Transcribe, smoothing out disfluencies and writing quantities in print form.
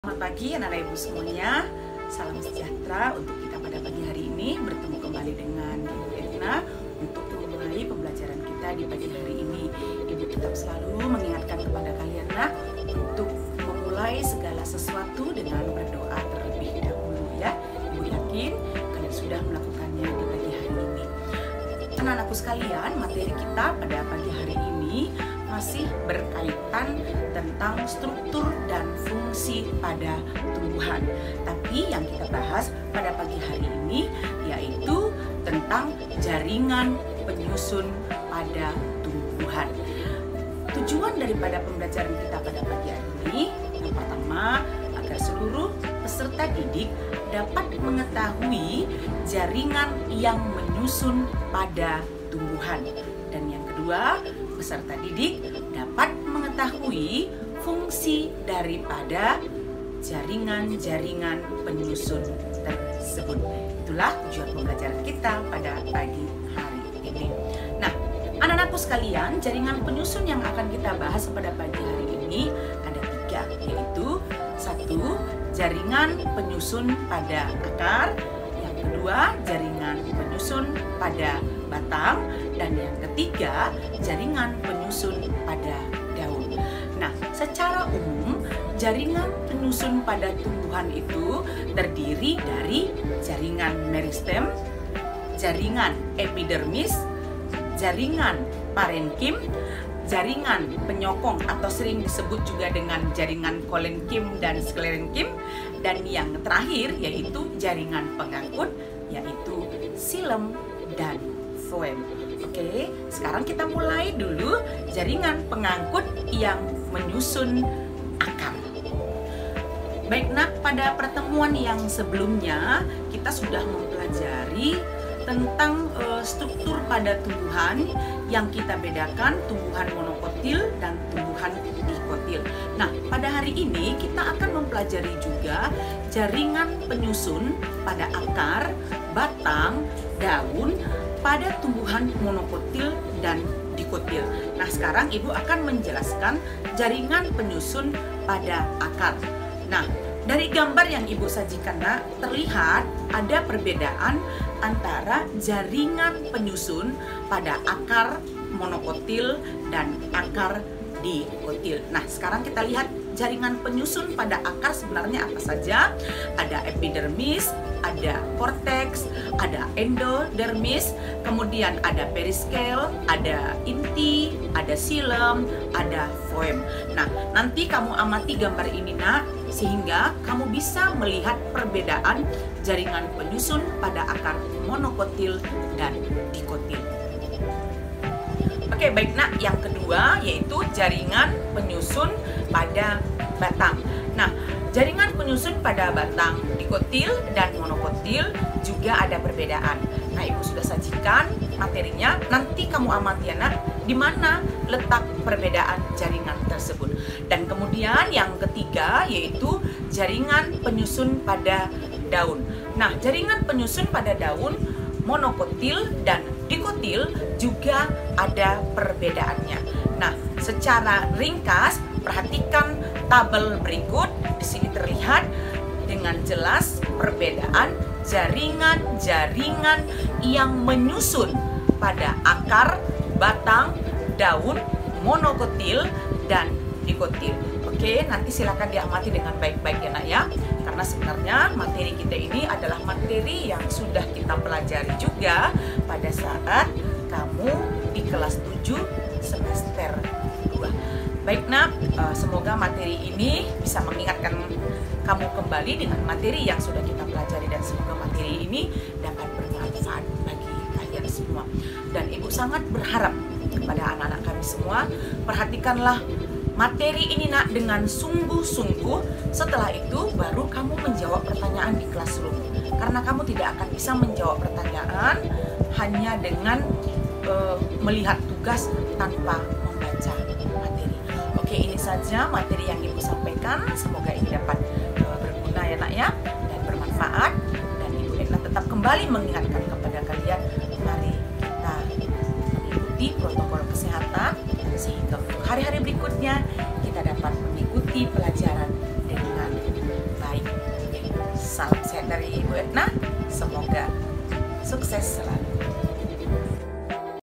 Selamat pagi anak-anak ibu semuanya. Salam sejahtera untuk kita pada pagi hari ini. Bertemu kembali dengan Ibu Edna untuk memulai pembelajaran kita di pagi hari ini. Ibu tetap selalu mengingatkan kepada kalian untuk memulai segala sesuatu dengan berdoa terlebih dahulu ya. Ibu yakin kalian sudah melakukannya di pagi hari ini. Anak-anakku sekalian, materi kita pada pagi hari ini masih berkaitan tentang struktur dan fungsi pada tumbuhan. Tapi yang kita bahas pada pagi hari ini yaitu tentang jaringan penyusun pada tumbuhan. Tujuan daripada pembelajaran kita pada pagi hari ini yang pertama agar seluruh peserta didik dapat mengetahui jaringan yang menyusun pada tumbuhan. Dan yang kedua, peserta didik dapat mengetahui fungsi daripada jaringan-jaringan penyusun tersebut. Itulah tujuan pembelajaran kita pada pagi hari ini. Nah, anak-anakku sekalian, jaringan penyusun yang akan kita bahas pada pagi hari ini ada 3, yaitu 1. Jaringan penyusun pada akar, yang kedua jaringan penyusun pada batang, dan yang ketiga jaringan penyusun pada daun. Nah, secara umum jaringan penyusun pada tumbuhan itu terdiri dari jaringan meristem, jaringan epidermis, jaringan parenkim, jaringan penyokong atau sering disebut juga dengan jaringan kolenkim dan sklerenkim, dan yang terakhir yaitu jaringan pengangkut yaitu silem dan floem. Oke, sekarang kita mulai dulu jaringan pengangkut yang menyusun akar. Baik nak, pada pertemuan yang sebelumnya kita sudah mempelajari tentang struktur pada tumbuhan yang kita bedakan tumbuhan monokotil dan tumbuhan dikotil. Nah, pada hari ini kita akan mempelajari juga jaringan penyusun pada akar, batang, daun pada tumbuhan monokotil dan dikotil. Nah, sekarang Ibu akan menjelaskan jaringan penyusun pada akar. Nah, dari gambar yang Ibu sajikan terlihat ada perbedaan antara jaringan penyusun pada akar monokotil dan akar dikotil. Nah, sekarang kita lihat jaringan penyusun pada akar sebenarnya apa saja. Ada epidermis, ada korteks, ada endodermis, kemudian ada periskele, ada inti, ada silem, ada floem. Nah, nanti kamu amati gambar ini sehingga kamu bisa melihat perbedaan jaringan penyusun pada akar monokotil dan dikotil. Oke, baik nak, yang kedua yaitu jaringan penyusun pada batang. Nah, jaringan penyusun pada batang dikotil dan monokotil juga ada perbedaan. Nah, Ibu sudah sajikan materinya. Nanti kamu amati di mana letak perbedaan jaringan tersebut. Dan kemudian yang ketiga yaitu jaringan penyusun pada daun. Nah, jaringan penyusun pada daun monokotil dan dikotil juga ada perbedaannya. Nah, secara ringkas perhatikan tabel berikut. Di sini terlihat dengan jelas perbedaan jaringan-jaringan yang menyusun pada akar, batang, daun, monokotil, dan dikotil. Oke, nanti silakan diamati dengan baik-baik ya nak ya. Karena sebenarnya materi kita ini adalah materi yang sudah kita pelajari juga pada saat kamu di kelas 7 semester 2. Baik nak, semoga materi ini bisa mengingatkan kamu kembali dengan materi yang sudah kita pelajari, dan semoga materi ini dapat bermanfaat bagi kalian semua. Dan Ibu sangat berharap kepada anak-anak kami semua, perhatikanlah materi ini nak dengan sungguh-sungguh. Setelah itu baru kamu menjawab pertanyaan di classroom. Karena kamu tidak akan bisa menjawab pertanyaan hanya dengan melihat tugas tanpa membaca materi. Oke, ini saja materi yang Ibu sampaikan. Semoga ini dapat berguna ya nak ya, dan bermanfaat. Dan Ibu Edna tetap kembali mengingatkan kepada kalian, mari kita mengikuti protokol kesehatan sehingga hari-hari berikutnya kita dapat mengikuti pelajaran dengan dari Ibu Etna. Semoga sukses selalu.